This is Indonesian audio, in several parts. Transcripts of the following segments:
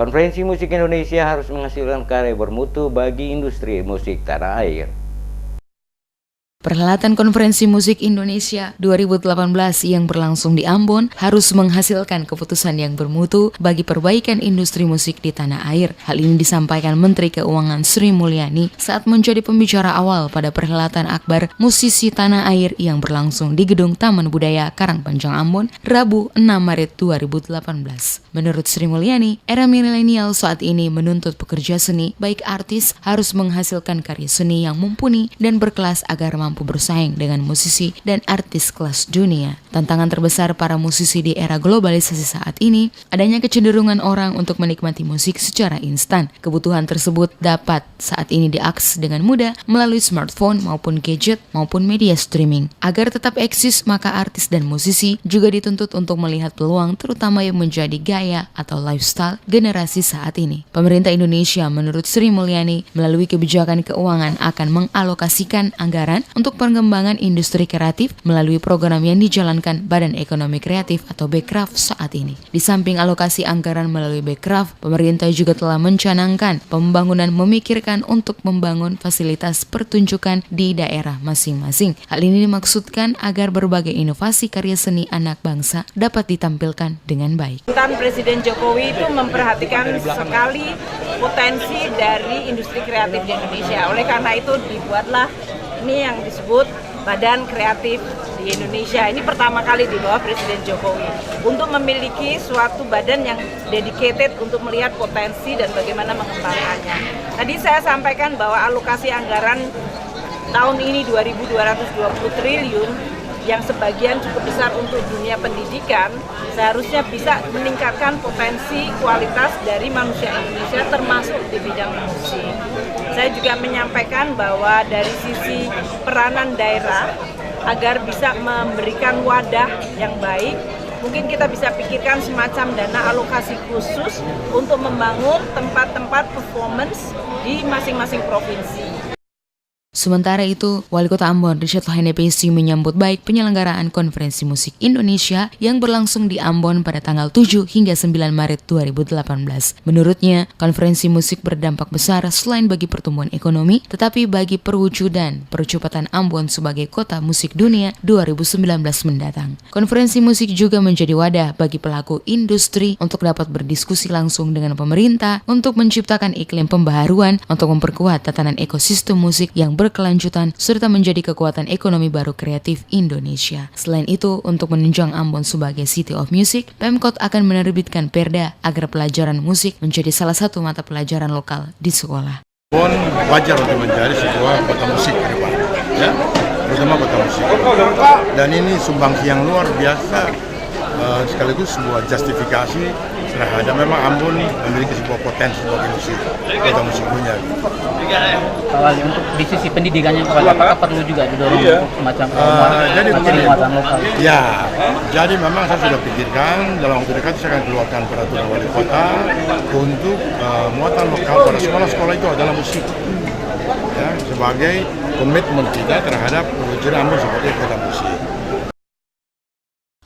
Konferensi Musik Indonesia harus menghasilkan karya bermutu bagi industri musik tanah air. Perhelatan Konferensi Musik Indonesia 2018 yang berlangsung di Ambon harus menghasilkan keputusan yang bermutu bagi perbaikan industri musik di tanah air. Hal ini disampaikan Menteri Keuangan Sri Mulyani saat menjadi pembicara awal pada perhelatan akbar musisi tanah air yang berlangsung di Gedung Taman Budaya Karangpanjang Ambon, Rabu 6 Maret 2018. Menurut Sri Mulyani, era milenial saat ini menuntut pekerja seni, baik artis, harus menghasilkan karya seni yang mumpuni dan berkelas agar mampu bersaing dengan musisi dan artis kelas dunia. Tantangan terbesar para musisi di era globalisasi saat ini, adanya kecenderungan orang untuk menikmati musik secara instan. Kebutuhan tersebut dapat saat ini diakses dengan mudah melalui smartphone maupun gadget maupun media streaming. Agar tetap eksis, maka artis dan musisi juga dituntut untuk melihat peluang terutama yang menjadi gaya atau lifestyle generasi saat ini. Pemerintah Indonesia menurut Sri Mulyani melalui kebijakan keuangan akan mengalokasikan anggaran untuk pengembangan industri kreatif melalui program yang dijalankan Badan Ekonomi Kreatif atau Bekraf saat ini. Di samping alokasi anggaran melalui Bekraf, pemerintah juga telah mencanangkan pembangunan memikirkan untuk membangun fasilitas pertunjukan di daerah masing-masing. Hal ini dimaksudkan agar berbagai inovasi karya seni anak bangsa dapat ditampilkan dengan baik. Presiden Jokowi itu memperhatikan sekali potensi dari industri kreatif di Indonesia. Oleh karena itu dibuatlah ini yang disebut Badan Kreatif di Indonesia. Ini pertama kali di bawah Presiden Jokowi untuk memiliki suatu badan yang dedicated untuk melihat potensi dan bagaimana mengembangkannya. Tadi saya sampaikan bahwa alokasi anggaran tahun ini 2.220 triliun yang sebagian cukup besar untuk dunia pendidikan, seharusnya bisa meningkatkan potensi kualitas dari manusia Indonesia termasuk di bidang musik. Saya juga menyampaikan bahwa dari sisi peranan daerah agar bisa memberikan wadah yang baik, mungkin kita bisa pikirkan semacam dana alokasi khusus untuk membangun tempat-tempat performance di masing-masing provinsi. Sementara itu, Wali Kota Ambon Richard Lahenepesi menyambut baik penyelenggaraan Konferensi Musik Indonesia yang berlangsung di Ambon pada tanggal 7 hingga 9 Maret 2018. Menurutnya, konferensi musik berdampak besar selain bagi pertumbuhan ekonomi, tetapi bagi perwujudan percepatan Ambon sebagai kota musik dunia 2019 mendatang. Konferensi musik juga menjadi wadah bagi pelaku industri untuk dapat berdiskusi langsung dengan pemerintah untuk menciptakan iklim pembaharuan untuk memperkuat tatanan ekosistem musik yang berkelanjutan serta menjadi kekuatan ekonomi baru kreatif Indonesia. Selain itu, untuk menunjang Ambon sebagai City of Music, Pemkot akan menerbitkan perda agar pelajaran musik menjadi salah satu mata pelajaran lokal di sekolah. Ambon wajar untuk menjadi sebuah kota musik ke depan, ya, terutama kota musik. Dan ini sumbangsi yang luar biasa, sekaligus sebuah justifikasi terhadap memang Ambon memiliki sebuah potensi sebagai musik, kota musik dunia. Untuk di sisi pendidikannya, apakah perlu juga didorong untuk semacam muatan lokal? Ya, jadi memang saya sudah pikirkan dalam waktu dekat saya akan keluarkan peraturan wali kota untuk muatan lokal pada sekolah-sekolah itu adalah musik, ya, sebagai komitmen kita terhadap perwujudan Ambon sebagai kota musik.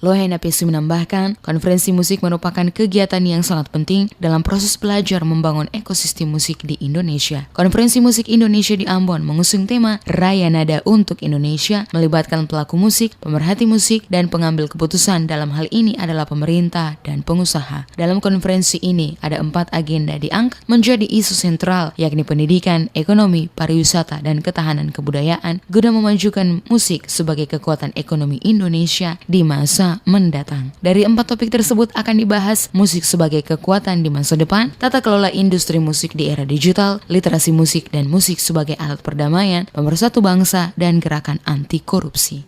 Lahenepesi menambahkan, konferensi musik merupakan kegiatan yang sangat penting dalam proses belajar membangun ekosistem musik di Indonesia. Konferensi Musik Indonesia di Ambon mengusung tema Raya Nada untuk Indonesia, melibatkan pelaku musik, pemerhati musik, dan pengambil keputusan dalam hal ini adalah pemerintah dan pengusaha. Dalam konferensi ini, ada 4 agenda diangkat menjadi isu sentral, yakni pendidikan, ekonomi, pariwisata, dan ketahanan kebudayaan, guna memajukan musik sebagai kekuatan ekonomi Indonesia di masa mendatang. Dari 4 topik tersebut akan dibahas musik sebagai kekuatan di masa depan, tata kelola industri musik di era digital, literasi musik dan musik sebagai alat perdamaian, pemersatu bangsa, dan gerakan anti korupsi.